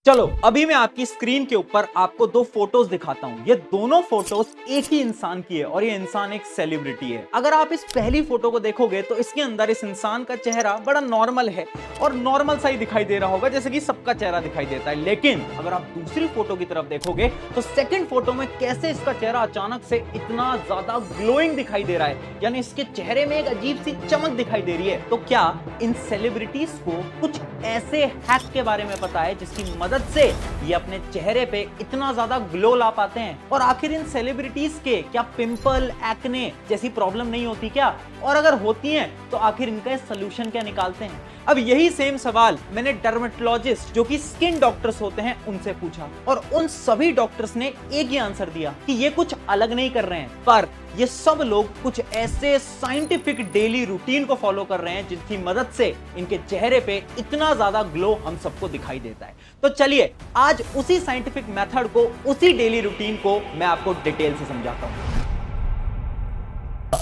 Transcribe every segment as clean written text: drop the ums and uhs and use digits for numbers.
चलो अभी मैं आपकी स्क्रीन के ऊपर आपको दो फोटोज दिखाता हूं। ये दोनों फोटोज एक ही इंसान की है और ये इंसान एक सेलिब्रिटी है। अगर आप इस पहली फोटो को देखोगे तो इसके अंदर इस इंसान का चेहरा बड़ा नॉर्मल है और नॉर्मल सा ही दिखाई दे रहा होगा, जैसे कि सबका चेहरा दिखाई देता है। लेकिन अगर आप दूसरी फोटो की तरफ देखोगे तो सेकंड फोटो में कैसे इसका चेहरा अचानक से इतना ज्यादा ग्लोइंग दिखाई दे रहा है, यानी इसके चेहरे में एक अजीब सी चमक दिखाई दे रही है। तो क्या इन सेलिब्रिटीज को कुछ ऐसे हैक के बारे में पता है जिसकी मदद से ये अपने चेहरे पे इतना ज्यादा ग्लो ला पाते हैं? और आखिर इन सेलिब्रिटीज के क्या पिंपल, एक्ने जैसी प्रॉब्लम नहीं होती क्या? और अगर होती हैं तो आखिर इनका सलूशन क्या निकालते हैं? अब यही सेम सवाल मैंने डर्मेटोलॉजिस्ट जो कि स्किन डॉक्टर्स होते हैं उनसे पूछा और उन सभी डॉक्टर्स ने एक ही आंसर दिया कि ये कुछ अलग नहीं कर रहे हैं, पर ये सब लोग कुछ ऐसे साइंटिफिक डेली रूटीन को फॉलो कर रहे हैं जिसकी मदद से इनके चेहरे पे इतना ज्यादा ग्लो हम सबको दिखाई देता है। तो चलिए आज उसी साइंटिफिक मेथड को, उसी डेली रूटीन को मैं आपको डिटेल से समझाता हूं।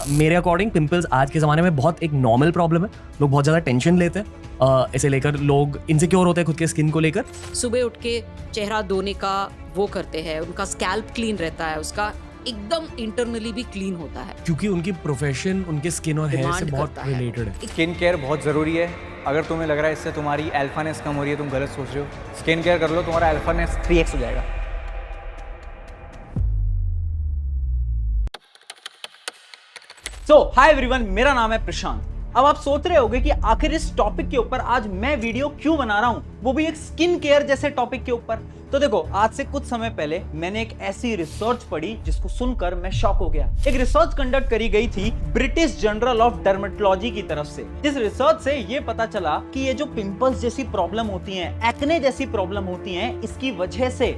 मेरे अकॉर्डिंग पिंपल्स आज के ज़माने में बहुत एक नॉर्मल प्रॉब्लम है। लोग बहुत ज़्यादा टेंशन लेते हैं, इसे लेकर लोग इनसिक्योर होते हैं खुद के स्किन को लेकर। सुबह उठ के चेहरा धोने का वो करते हैं, उनका स्कैल्प क्लीन रहता है, उसका एकदम इंटरनली भी क्लीन होता है, क्योंकि उनकी प्रोफेशन उनके स्किन और हेयर से बहुत रिलेटेड है। स्किन केयर बहुत ज़रूरी है। अगर तुम्हें लग रहा है इससे तुम्हारी अल्फानेस कम हो रही है, तुम गलत सोच रहे हो। स्किन केयर कर लो, तुम्हारा अल्फानेस 3x हो जाएगा। हाय एवरीवन, मेरा नाम है प्रशांत। अब आप सोच रहे होंगे कि आखिर इस टॉपिक के ऊपर आज मैं वीडियो क्यों बना रहा हूं, वो भी एक स्किन केयर जैसे टॉपिक के ऊपर। तो देखो, आज से कुछ समय पहले मैंने एक ऐसी रिसर्च पढ़ी जिसको सुनकर मैं शॉक हो गया। एक रिसर्च कंडक्ट करी गई थी ब्रिटिश जर्नल ऑफ डर्मेटोलॉजी की तरफ से। जिस रिसर्च से ये पता चला कि ये जो पिंपल्स जैसी प्रॉब्लम होती हैं, एक्ने जैसी प्रॉब्लम होती हैं, इसकी वजह से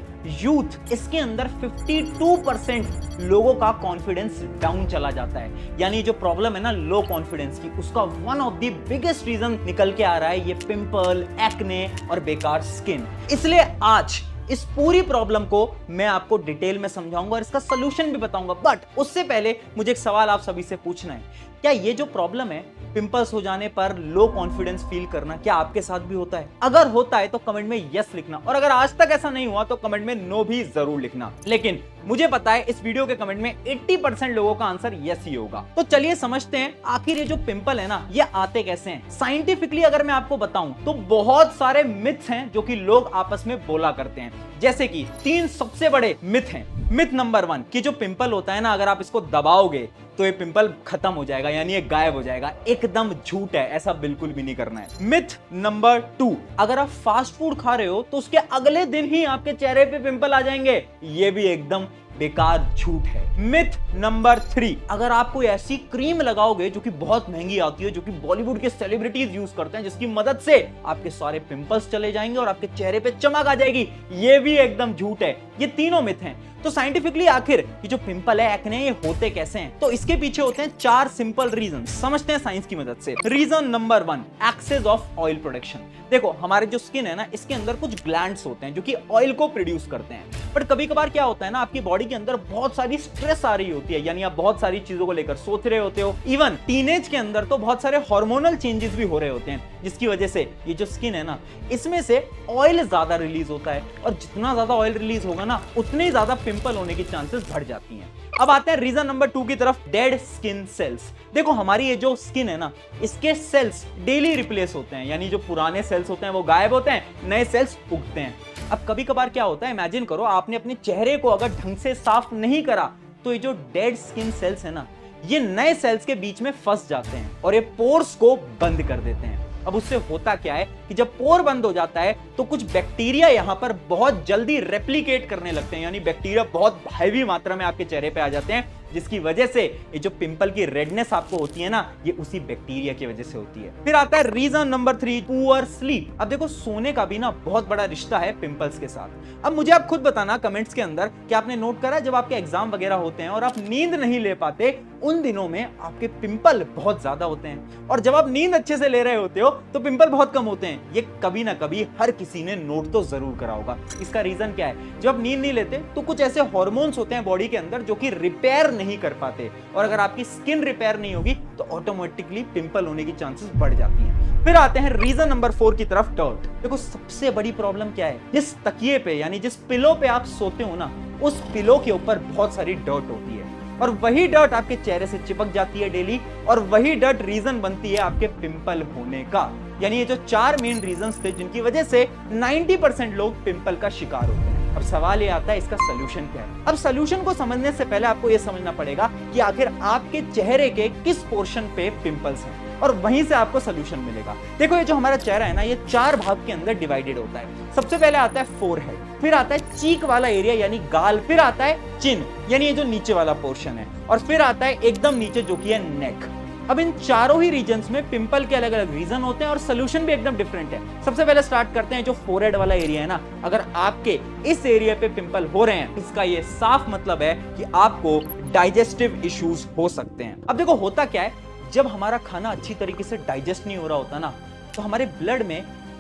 यूथ, इसके अंदर 52% लोगों का कॉन्फिडेंस डाउन चला जाता है। यानी जो प्रॉब्लम है ना लो कॉन्फिडेंस की, उसका one of the biggest reason निकल के आ रहा है ये पिंपल, एक्ने और बेकार स्किन। इसलिए आज इस पूरी प्रॉब्लम को मैं आपको डिटेल में समझाऊंगा और इसका सलूशन भी बताऊंगा। बट उससे पहले मुझे एक सवाल आप सभी से पूछना है, क्या ये जो प्रॉब्लम है पिंपल्स हो जाने पर लो कॉन्फिडेंस फील करना, क्या आपके साथ भी होता है? अगर होता है तो कमेंट में यस लिखना, और अगर आज तक ऐसा नहीं हुआ तो कमेंट में नो भी जरूर लिखना। लेकिन मुझे पता है इस वीडियो के कमेंट में 80% लोगों का आंसर यस ही होगा। तो चलिए समझते हैं आखिर ये जो पिंपल है ना, ये आते कैसे हैं। साइंटिफिकली अगर मैं आपको बताऊं तो बहुत सारे मिथ्स हैं जो कि लोग आपस में बोला करते हैं। जैसे कि 3 सबसे बड़े मिथ हैं। मिथ नंबर 1 कि जो पिंपल होता है ना, अगर आप इसको दबाओगे तो ये पिंपल खत्म हो जाएगा, यानी ये गायब हो जाएगा। एकदम झूठ है, ऐसा बिल्कुल भी नहीं करना है। मिथ नंबर 2, अगर आप फास्ट फूड खा रहे हो तो उसके अगले दिन ही आपके चेहरे पे पिंपल आ जाएंगे, ये भी एकदम बेकार झूठ है। मिथ नंबर 3, अगर आप कोई ऐसी क्रीम लगाओगे जो कि बहुत महंगी आती है, जो कि बॉलीवुड के सेलिब्रिटीज यूज करते हैं, जिसकी मदद से आपके सारे पिंपल्स चले जाएंगे और आपके चेहरे पे चमक आ जाएगी, ये भी एकदम झूठ है। ये तीनों मिथ हैं। तो साइंटिफिकली आखिर ये जो पिंपल है, एक्ने, ये होते कैसे हैं? तो इसके पीछे होते हैं 4 सिंपल रीजन। समझते हैं साइंस की मदद से। Reason number 1, excess of oil production. देखो, हमारे जो स्किन है ना, इसके अंदर कुछ ग्लैंड्स होते हैं जो कि ऑयल को प्रोड्यूस करते हैं। बट कभी कभार क्या होता है ना, आपकी बॉडी के अंदर बहुत सारी स्ट्रेस आ रही होती है, यानी आप बहुत सारी चीजों को लेकर सोच रहे होते हो। इवन टीनेज के अंदर तो बहुत सारे हार्मोनल चेंजेस भी हो रहे होते हैं, जिसकी वजह से ये जो स्किन है ना, इसमें से ऑयल ज्यादा रिलीज होता है, और जितना ज्यादा ऑयल रिलीज होगा ना, उतने ही ज्यादा पिंपल होने की चांसेस बढ़ जाती हैं। अब आते हैं रीजन नंबर 2 की तरफ, डेड स्किन सेल्स। देखो, हमारी ये जो स्किन है ना, इसके सेल्स डेली रिप्लेस होते हैं, यानी जो पुराने सेल्स होते हैं वो गायब होते हैं, नए सेल्स उगते हैं। अब कभी कभार क्या होता है, इमेजिन करो आपने अपने चेहरे को अगर ढंग से साफ नहीं करा तो ये जो डेड स्किन सेल्स है ना, ये नए सेल्स के बीच में फंस जाते हैं और ये पोर्स को बंद कर देते हैं। अब उससे होता क्या है कि जब पोर बंद हो जाता है तो कुछ बैक्टीरिया यहां पर बहुत जल्दी रेप्लिकेट करने लगते हैं, यानी बैक्टीरिया बहुत हैवी मात्रा में आपके चेहरे पे आ जाते हैं, जिसकी वजह से ये जो पिंपल की रेडनेस आपको होती है ना, ये उसी बैक्टीरिया की वजह से होती है। फिर आता है रीजन नंबर 3, पुअर स्लीप। अब देखो, सोने का भी ना बहुत बड़ा रिश्ता है पिंपल्स के साथ। अब मुझे आप खुद बताना कमेंट्स के अंदर कि आपने नोट करा जब आपके एग्जाम वगैरह होते हैं और आप नींद नहीं ले पाते, उन दिनों में आपके पिंपल बहुत ज्यादा होते हैं, और जब आप नींद अच्छे से ले रहे होते हो तो पिंपल बहुत कम होते हैं। ये कभी ना कभी हर किसी ने नोट तो जरूर करा होगा। इसका रीजन क्या है? जब आप नींद नहीं लेते तो कुछ ऐसे हार्मोन्स होते हैं बॉडी के अंदर जो कि रिपेयर नहीं कर पाते, और अगर आपकी स्किन रिपेयर नहीं होगी तो ऑटोमेटिकली पिंपल होने की चांसेस बढ़ जाती हैं। फिर आते हैं रीजन नंबर 4 की तरफ, डर्ट। देखो सबसे बड़ी प्रॉब्लम क्या है, जिस तकिए पे यानी जिस पिलो पे आप सोते हो ना, उस पिलो के ऊपर बहुत सारी डर्ट होती है, और वही डर्ट आपके चेहरे से चिपक जाती है डेली, और वही डर्ट रीजन बनती है आपके पिंपल होने का। यानी ये जो 4 मेन रीजंस थे जिनकी वजह से 90% लोग पिंपल का शिकार होते हैं। अब सवाल ये आता है इसका सोल्यूशन क्या है। अब सोल्यूशन को समझने से पहले आपको ये समझना पड़ेगा कि आखिर आपके चेहरे के किस पोर्शन पे पिंपल्स हैं, और वहीं से आपको सोल्यूशन मिलेगा। देखो ये जो हमारा चेहरा है ना, ये 4 भाग के अंदर डिवाइडेड होता है। सबसे पहले आता है फोरहेड, फिर आता है चीक वाला एरिया यानी गाल, फिर आता है चिन यानी ये जो नीचे वाला पोर्शन है, और फिर आता है एकदम नीचे जो कि है नेक। अब इन चारों ही रीजन्स में पिंपल के अलग अलग रीजन होते हैं और सोल्यूशन भी एकदम डिफरेंट है। सबसे पहले स्टार्ट करते हैं जो फोरहेड वाला एरिया है ना, अगर आपके इस एरिया पे पिंपल हो रहे हैं, इसका ये साफ मतलब है कि आपको डाइजेस्टिव इश्यूज हो सकते हैं। अब देखो होता क्या है, जब हमारा खाना अच्छी तरीके से डाइजेस्ट नहीं हो रहा होता ना, तो हमारे ब्लड में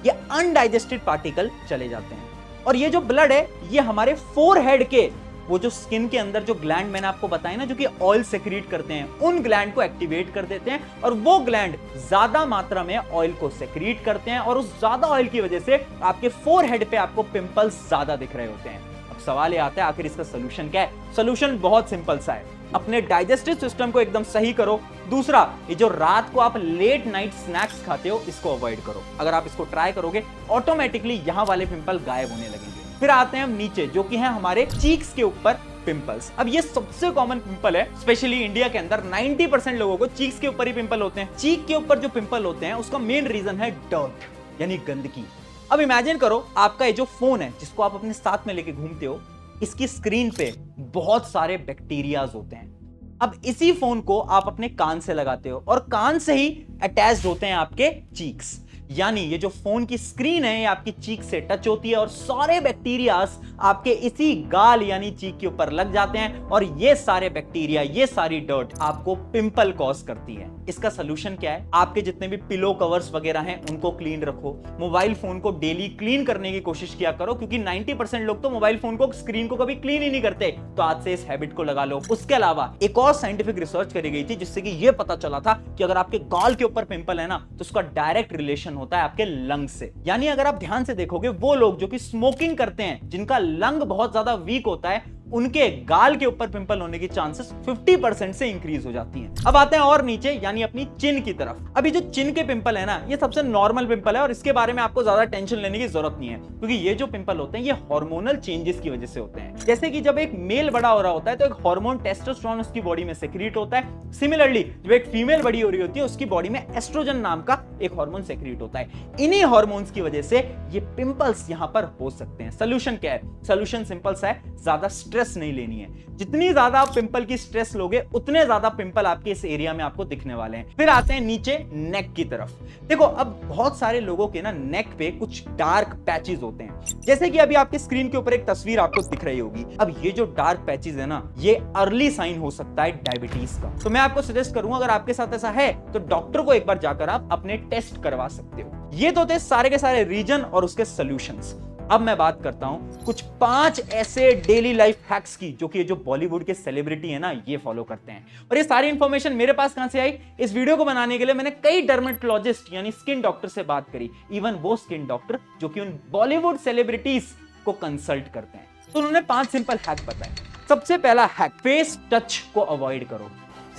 ये अनडाइजेस्टेड पार्टिकल चले जाते हैं, और ये जो ब्लड है ये हमारे फोरहेड के वो जो स्किन के अंदर जो ग्लैंड मैंने आपको बताया ना, जो कि ऑयल सेक्रीट करते हैं, उन ग्लैंड को एक्टिवेट कर देते हैं, और वो ग्लैंड ज्यादा मात्रा में ऑयल को सेक्रीट करते हैं, और उस ज्यादा ऑयल की वजह से आपके फोरहेड पे आपको पिंपल्स ज्यादा दिख रहे होते हैं। अब सवाल ये आता है आखिर इसका सोल्यूशन क्या है। सोल्यूशन बहुत सिंपल सा है, अपने डाइजेस्टिव सिस्टम को एकदम सही करो। दूसरा, ये जो रात को आप लेट नाइट स्नैक्स खाते हो, इसको अवॉइड करो। अगर आप इसको ट्राई करोगे, ऑटोमेटिकली यहां वाले पिंपल गायब होने लगेंगे। फिर आते हैं हम नीचे, जो कि है हमारे चीक्स के ऊपर पिंपल्स। अब ये सबसे कॉमन पिंपल है, स्पेशली इंडिया के अंदर 90% लोगों को चीक्स के ऊपर ही पिंपल होते हैं। चीक के ऊपर जो पिंपल होते हैं उसका मेन रीजन है डर्ट यानी गंदगी। अब इमेजिन करो आपका ये जो फोन है जिसको आप अपने साथ में लेके घूमते हो, इसकी स्क्रीन पे बहुत सारे बैक्टीरियाज होते हैं। अब इसी फोन को आप अपने कान से लगाते हो, और कान से ही अटैच्ड होते हैं आपके चीक्स, यानी ये जो फोन की स्क्रीन है ये आपकी चीक से टच होती है, और सारे बैक्टीरियाज आपके इसी गाल यानी चीक के ऊपर लग जाते हैं, और ये सारे बैक्टीरिया, ये सारी डर्ट आपको पिंपल कॉज करती है। इसका सोल्यूशन क्या है, आपके जितने भी पिलो कवर्स वगैरह हैं उनको क्लीन रखो, मोबाइल फोन को डेली क्लीन करने की कोशिश किया करो, क्योंकि 90% लोग तो मोबाइल फोन को, स्क्रीन को कभी क्लीन ही नहीं करते। तो आज से इस हैबिट को लगा लो। उसके अलावा एक और साइंटिफिक रिसर्च करी गई थी जिससे कि यह पता चला था कि अगर आपके गाल के ऊपर पिंपल है ना, तो उसका डायरेक्ट रिलेशन होता है आपके लंग से। यानी अगर आप ध्यान से देखोगे, वो लोग जो कि स्मोकिंग करते हैं, जिनका लंग बहुत ज्यादा वीक होता है, उनके गाल के ऊपर पिंपल होने की चांसेस 50% से इंक्रीज हो जाती हैं। अब आते हैं और नीचे, यानी अपनी चिन की तरफ। अभी जो चिन के पिंपल है ना, ये सबसे नॉर्मल पिंपल है, और इसके बारे में आपको ज्यादा टेंशन लेने की जरूरत नहीं है, क्योंकि ये जो पिंपल होते हैं ये हार्मोनल चेंजेस की वजह से होते हैं। जैसे कि जब एक मेल बड़ा हो रहा होता है तो एक हार्मोन टेस्टोस्टेरोन उसकी बॉडी में सेक्रीट होता है। सिमिलरली जब एक फीमेल बड़ी हो रही होती है, उसकी बॉडी में एस्ट्रोजन नाम का एक हार्मोन सेक्रीट होता है। इन्हीं हार्मोन्स की वजह से ये पिंपल्स यहां पर हो सकते हैं। सोल्यूशन क्या है? सोल्यूशन सिंपल सा है, ज्यादा स्ट्रेस नहीं लेनी है। जितनी ज्यादा आप पिंपल की स्ट्रेस लोगे, उतने ज्यादा पिंपल आपके इस एरिया में आपको दिखने वाले हैं। फिर आते हैं नीचे नेक की तरफ। देखो अब बहुत सारे लोगों के ना नेक पे कुछ डार्क पैचेस होते हैं, जैसे कि अभी आपके स्क्रीन के ऊपर एक तस्वीर आपको दिख रही होगी। अब ये जो डार्क पैचेस है ना, ये अर्ली साइन हो सकता है डायबिटीज का। तो मैं आपको सजेस्ट करूंगा, अगर आपके साथ ऐसा है तो डॉक्टर को एक बार जाकर आप अपने टेस्ट करवा सकते हो। ये तो थे सारे के सारे रीजन और उसके सॉल्यूशंस। अब मैं बात करता हूं कुछ 5 ऐसे डेली लाइफ हैक्स की, जो कि ये जो बॉलीवुड के सेलिब्रिटी है ना, ये फॉलो करते हैं। और ये सारी इंफॉर्मेशन मेरे पास कहां से आई? इस वीडियो को बनाने के लिए मैंने कई डर्मेटोलॉजिस्ट यानी स्किन डॉक्टर से बात करी, इवन वो स्किन डॉक्टर जो कि उन बॉलीवुड सेलिब्रिटीज को कंसल्ट करते हैं। तो उन्होंने 5 सिंपल हैक बताए। सबसे पहला हैक, फेस टच को अवॉइड करो।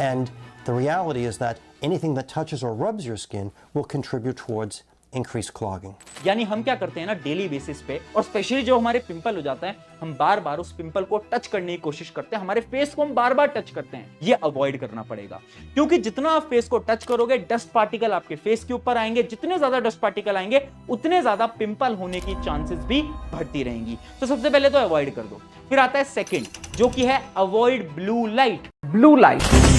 And the reality is that anything that touches or rubs your skin will contribute towards increased clogging. यानी हम क्या करते हैं ना डेली बेसिस पे, और स्पेशली जो हमारे पिंपल हो जाता है, हम बार बार उस पिंपल को टच करने की कोशिश करते हैं, हमारे फेस को हम बार बार टच करते हैं। ये अवॉइड करना पड़ेगा, क्योंकि जितना आप फेस को टच करोगे, डस्ट पार्टिकल आपके फेस के ऊपर आएंगे। जितने ज्यादा डस्ट पार्टिकल आएंगे, उतने ज्यादा पिंपल होने की चांसेस भी बढ़ती रहेंगी। तो सबसे पहले तो अवॉइड कर दो। फिर आता है सेकेंड, जो कि है avoid blue light. Blue light,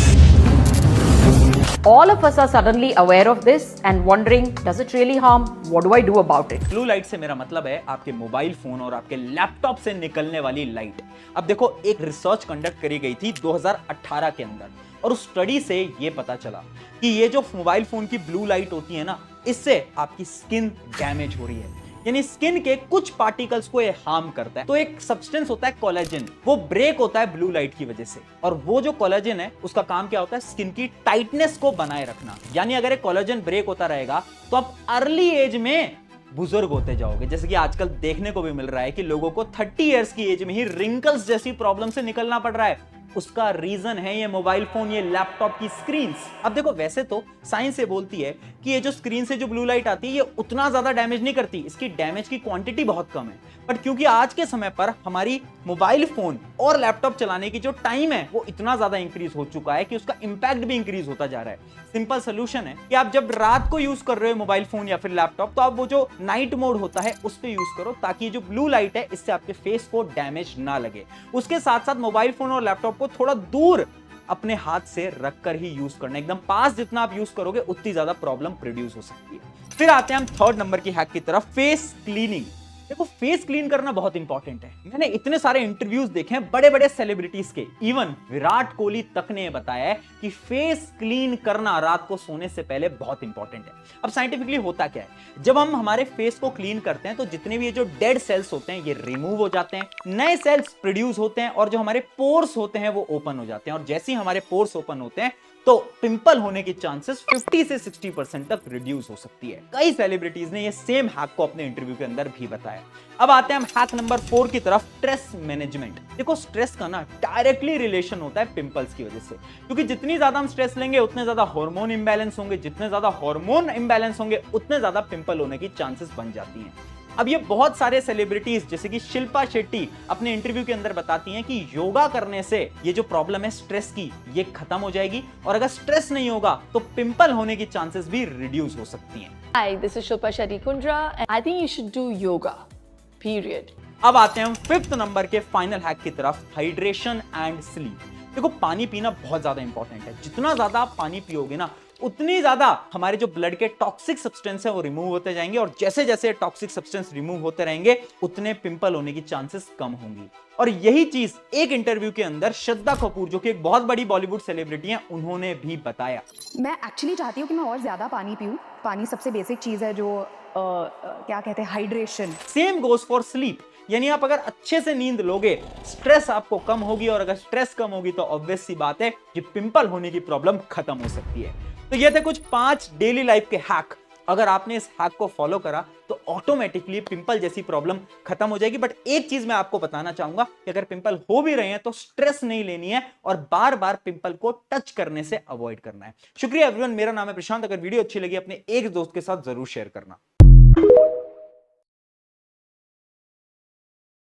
All of us are suddenly aware of this and wondering, does it really harm? What do I do about it? Blue light से मेरा मतलब है आपके मोबाइल फोन और आपके लैपटॉप से निकलने वाली लाइट। अब देखो, एक रिसर्च कंडक्ट करी गई थी 2018 के अंदर, और उस स्टडी से ये पता चला कि ये जो मोबाइल फोन की ब्लू लाइट होती है ना, इससे आपकी स्किन डैमेज हो रही है। यानी स्किन के कुछ पार्टिकल्स को ये हार्म करता है। तो एक सब्सटेंस होता है कोलेजन, वो ब्रेक होता है ब्लू लाइट की वजह से, और वो जो कोलेजन है उसका काम क्या होता है, स्किन की टाइटनेस को बनाए रखना। यानी अगर एक कोलेजन ब्रेक होता रहेगा तो आप अर्ली एज में बुजुर्ग होते जाओगे। जैसे कि आजकल देखने को भी मिल रहा है कि लोगों को 30 इयर्स की एज में ही रिंकल्स जैसी प्रॉब्लम से निकलना पड़ रहा है। उसका रीजन है ये मोबाइल फोन, ये लैपटॉप की स्क्रीन्स। अब देखो, वैसे तो साइंस ये बोलती है कि ये जो स्क्रीन से जो ब्लू लाइट आती है ये उतना ज्यादा डैमेज नहीं करती, इसकी डैमेज की क्वांटिटी बहुत कम है। बट क्योंकि आज के समय पर हमारी मोबाइल फोन और लैपटॉप चलाने की जो टाइम है वो इतना ज्यादा इंक्रीज हो चुका है कि उसका इंपैक्ट भी इंक्रीज होता जा रहा है। सिंपल सोल्यूशन है कि आप जब रात को यूज कर रहे हो मोबाइल फोन या फिर लैपटॉप, तो आप वो जो नाइट मोड होता है उस पर यूज करो, ताकि जो ब्लू लाइट है इससे आपके फेस को डैमेज ना लगे। उसके साथ साथ मोबाइल फोन और लैपटॉप को थोड़ा दूर अपने हाथ से रखकर ही यूज करना, एकदम पास जितना आप यूज करोगे उतनी ज्यादा प्रॉब्लम प्रोड्यूस हो सकती है। फिर आते हैं हम थर्ड नंबर की हैक की तरफ, फेस क्लीनिंग। देखो, फेस क्लीन करना बहुत इंपॉर्टेंट है। मैंने इतने सारे इंटरव्यूज देखे हैं बड़े बड़े सेलिब्रिटीज के, इवन विराट कोहली तक ने बताया है कि फेस क्लीन करना रात को सोने से पहले बहुत इंपॉर्टेंट है। अब साइंटिफिकली होता क्या है, जब हम हमारे फेस को क्लीन करते हैं तो जितने भी ये जो डेड सेल्स होते हैं ये रिमूव हो जाते हैं, नए सेल्स प्रोड्यूस होते हैं, और जो हमारे पोर्स होते हैं वो ओपन हो जाते हैं। और जैसे ही हमारे पोर्स ओपन होते हैं तो पिंपल होने की चांसेस 50 से 60% तक रिड्यूस हो सकती है। कई सेलिब्रिटीज ने ये सेम हैक को अपने इंटरव्यू के अंदर भी बताया। अब आते हैं हम हैक नंबर 4 की तरफ, स्ट्रेस मैनेजमेंट। देखो, स्ट्रेस का ना डायरेक्टली रिलेशन होता है पिंपल्स की वजह से, क्योंकि जितनी ज्यादा हम स्ट्रेस लेंगे उतने ज्यादा हार्मोन इंबैलेंस होंगे, जितने ज्यादा हार्मोन इंबैलेंस होंगे उतने ज्यादा पिंपल होने की चांसेस बन जाती हैं। अब ये बहुत सारे सेलिब्रिटीज जैसे कि शिल्पा शेट्टी अपने इंटरव्यू के अंदर बताती हैं कि योगा करने से ये जो प्रॉब्लम है स्ट्रेस की, ये खत्म हो जाएगी, और अगर स्ट्रेस नहीं होगा तो पिंपल होने की चांसेस भी रिड्यूस हो सकती हैं। Hi, this is Shilpa Shetty Kundra, and I think you should do yoga. Period. अब आते हैं हम फिफ्थ नंबर के फाइनल हैक की तरफ, हाइड्रेशन एंड स्लीप। देखो, पानी पीना बहुत ज्यादा इंपॉर्टेंट है। जितना ज्यादा आप पानी पियोगे ना उतनी ज्यादा हमारे जो ब्लड के टॉक्सिक सब्सटेंस है वो रिमूव होते जाएंगे, और जैसे जैसे टॉक्सिक सब्सटेंस रिमूव होते रहेंगे उतने पिंपल होने की चांसेस कम होंगी। और यही चीज एक इंटरव्यू के अंदर श्रद्धा कपूर, जो कि एक बहुत बड़ी बॉलीवुड सेलिब्रिटी हैं, उन्होंने भी बताया। मैं एक्चुअली चाहती हूँ कि मैं और ज़्यादा पानी पीऊँ। पानी सबसे बेसिक चीज़ है जो क्या कहते हैं, hydration. Same goes for sleep, यानी आप अगर अच्छे से नींद लोगे स्ट्रेस आपको कम होगी, और अगर स्ट्रेस कम होगी तो ऑब्वियस सी बात है कि पिंपल होने की प्रॉब्लम खत्म हो सकती है। तो ये थे कुछ 5 डेली लाइफ के हैक। अगर आपने इस हैक को फॉलो करा तो ऑटोमेटिकली पिंपल जैसी प्रॉब्लम खत्म हो जाएगी। बट एक चीज मैं आपको बताना चाहूंगा कि अगर पिंपल हो भी रहे हैं तो स्ट्रेस नहीं लेनी है और बार बार पिंपल को टच करने से अवॉइड करना है। शुक्रिया एवरीवन, मेरा नाम है प्रशांत। अगर वीडियो अच्छी लगी अपने एक दोस्त के साथ जरूर शेयर करना।